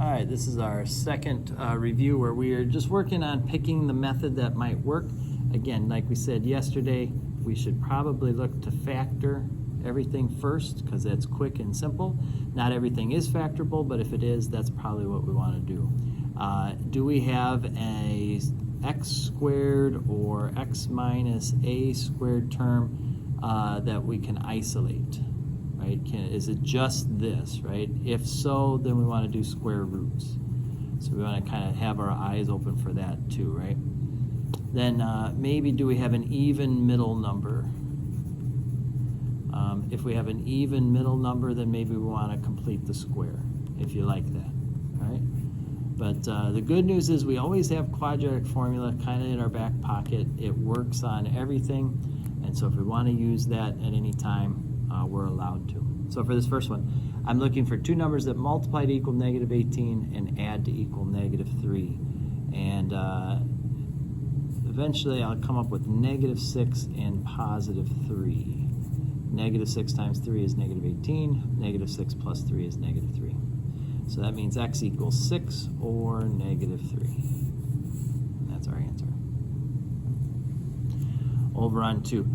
All right, this is our second review where we are just working on picking the method that might work. Again, like we said yesterday, we should probably look to factor everything first because that's quick and simple. Not everything is factorable, but if it is, that's probably what we want to do. Do we have a x squared or x minus a squared term that we can isolate? Right? Is it just this, right? If so, then we want to do square roots. So we want to kind of have our eyes open for that too, right? Then maybe do we have an even middle number? If we have an even middle number, then maybe we want to complete the square, if you like that, right? But the good news is we always have quadratic formula kind of in our back pocket. It works on everything, and so if we want to use that at any time, we're allowed to. So for this first one, I'm looking for two numbers that multiply to equal negative 18 and add to equal negative 3. And eventually I'll come up with negative 6 and positive 3. Negative 6 times 3 is negative 18. Negative 6 plus 3 is negative 3. So that means x equals 6 or negative 3. That's our answer. Over on 2.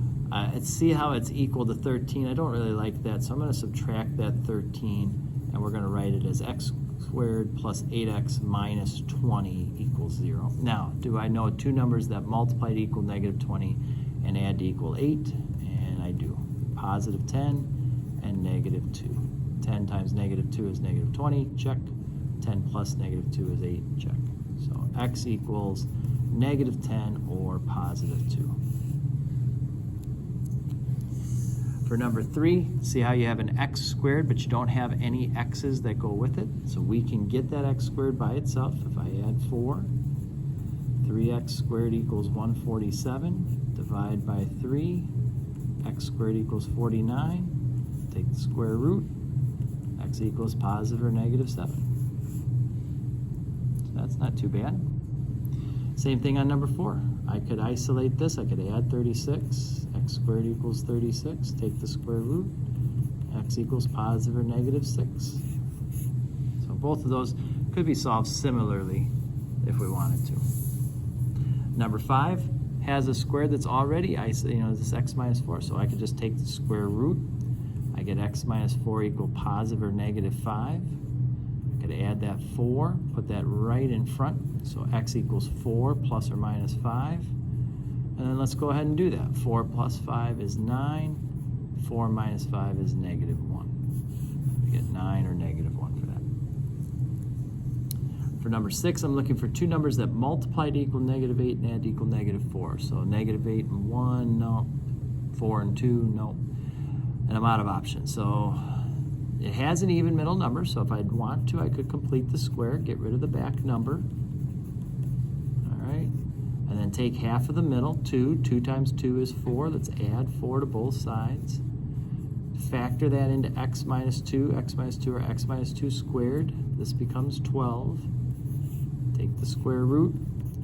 Let's see how it's equal to 13. I don't really like that, so I'm going to subtract that 13, and we're going to write it as x squared plus 8x minus 20 equals 0. Now, do I know two numbers that multiply to equal negative 20 and add to equal 8? And I do. Positive 10 and negative 2. 10 times negative 2 is negative 20, check. 10 plus negative 2 is 8, check. So x equals negative 10 or positive 2. For number 3, see how you have an x squared, but you don't have any x's that go with it. So we can get that x squared by itself. If I add 4, 3x squared equals 147. Divide by 3, x squared equals 49. Take the square root. X equals positive or negative 7. So that's not too bad. Same thing on number 4. I could isolate this. I could add 36. X squared equals 36. Take the square root. X equals positive or negative 6. So both of those could be solved similarly if we wanted to. Number 5 has a square that's already this x minus 4. So I could just take the square root. I get x minus 4 equal positive or negative 5. I could add that 4, put that right in front. So x equals 4 plus or minus 5. And then let's go ahead and do that. 4 plus 5 is 9. 4 minus 5 is negative 1. We get 9 or negative 1 for that. For number 6, I'm looking for two numbers that multiply to equal negative 8 and add to equal negative 4. So negative 8 and 1, no. 4 and 2, no. And I'm out of options. So it has an even middle number, so if I'd want to, I could complete the square, get rid of the back number. All right. And then take half of the middle, 2. 2 times 2 is 4. Let's add 4 to both sides. Factor that into x minus 2. X minus 2 or x minus 2 squared. This becomes 12. Take the square root.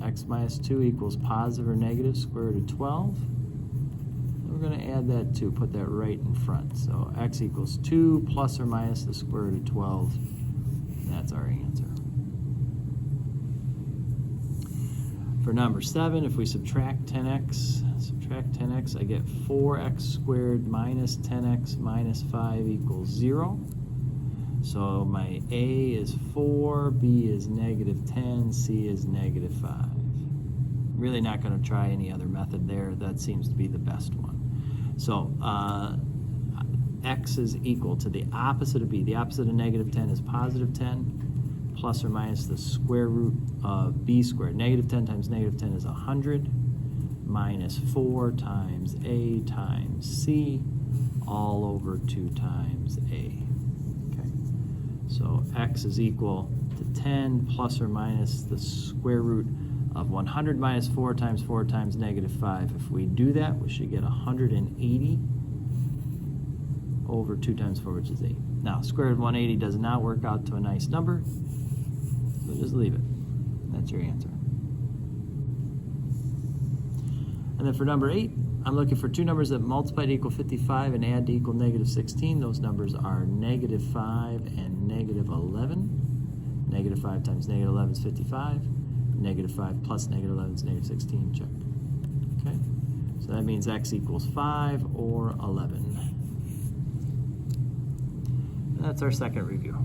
X minus 2 equals positive or negative square root of 12. We're going to add that 2, put that right in front. So x equals 2 plus or minus the square root of 12. That's our answer. For number 7, if we subtract 10x, I get 4x squared minus 10x minus 5 equals 0. So my A is 4, B is negative 10, C is negative 5. Really not going to try any other method there. That seems to be the best one. So x is equal to the opposite of b. The opposite of negative 10 is positive 10 plus or minus the square root of b squared. Negative 10 times negative 10 is 100 minus 4 times a times c all over 2 times a. Okay. So x is equal to 10 plus or minus the square root of 100 minus 4 times negative 5. If we do that, we should get 180 over 2 times 4, which is 8. Now, square root of 180 does not work out to a nice number, so just leave it. That's your answer. And then for number 8, I'm looking for two numbers that multiply to equal 55 and add to equal negative 16. Those numbers are negative 5 and negative 11. Negative 5 times negative 11 is 55. Negative 5 plus negative 11 is negative 16. Check. Okay, so that means x equals 5 or 11. And that's our second review.